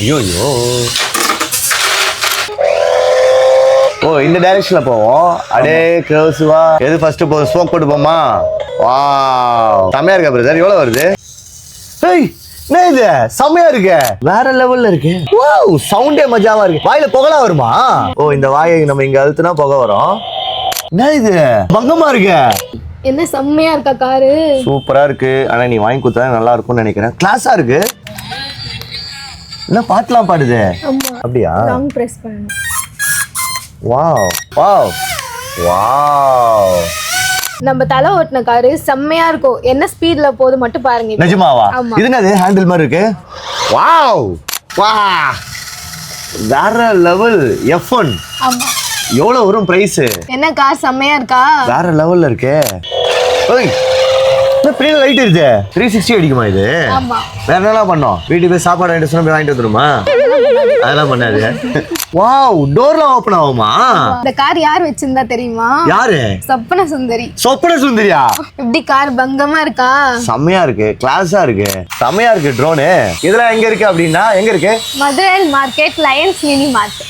ஐயோ ஓ இந்த டைரக்ஷன்ல போவோம். அடே கர்வ்ஸ்வா எது ஃபர்ஸ்ட் போ ஸ்மோக் போட்டு போமா. வாவ் செமையா இருக்கா பிரதர். எவ்வளவு வருது? ஏய் என்ன இது செமையா இருக்கு. வேற லெவல்ல இருக்கு. வாவ் சவுண்டே மஜாவா இருக்கு. வாயில புகழா வருமா? ஓ இந்த வாயை நம்ம இங்க அழுத்துனா புகை வரும். என்ன இது பங்கமா இருக்கு. என்ன செம்மையா இருக்கா காரு. சூப்பரா இருக்கு. ஆனா நீ வாங்கி கொடுத்தா நல்லா இருக்கும்னு நினைக்கிறேன். கிளாஸா இருக்கு. என்ன பாட்டுலாம் பாடுது. ஆமா அப்படியா? லாங் பிரஸ் பண்ணனும். வாவ் வாவ் வாவ் நம்ம தலை ஓட்டுன காரு செம்மையா இருக்கும். என்ன ஸ்பீட்ல போகுது மட்டும் பாருங்க. நிஜமாவா? ஆமா. இது என்னது ஹேண்டில் மாதிரி இருக்கு. வாவ் வா வேற லெவல் F1. ஆமா. எவ்வளவு வரும் பிரைஸ்? என்ன கார் செம்மையா இருக்கா. வேற லெவல்ல இருக்கே. ஓய் என்ன பெரிய லைட் இருக்கு. 360 அடிக்குமா இது? ஆமா. வேற என்னலாம் பண்ணோம்? வீட்டுக்கு போய் சாப்பாடு வாங்கிட்டு சொன்னா போய் வாங்கிட்டு வந்துருமா? அதெல்லாம் பண்ணாது. வாவ் டோர்லாம் ஓபன் ஆகுமா? இந்த கார் யார் வச்சிருந்தா தெரியுமா? யாரு? சொப்பன சுந்தரி. சொப்பன சுந்தரியா? எப்படி கார் பங்கமா இருக்கா. செம்மையா இருக்கு. கிளாஸா இருக்கு. செம்மையா இருக்கு ட்ரோனு. இதெல்லாம் எங்க இருக்கு அப்படின்னா எங்க இருக்கு? மதுரை மார்க்கெட் லயன்ஸ் மினி மார்ட்.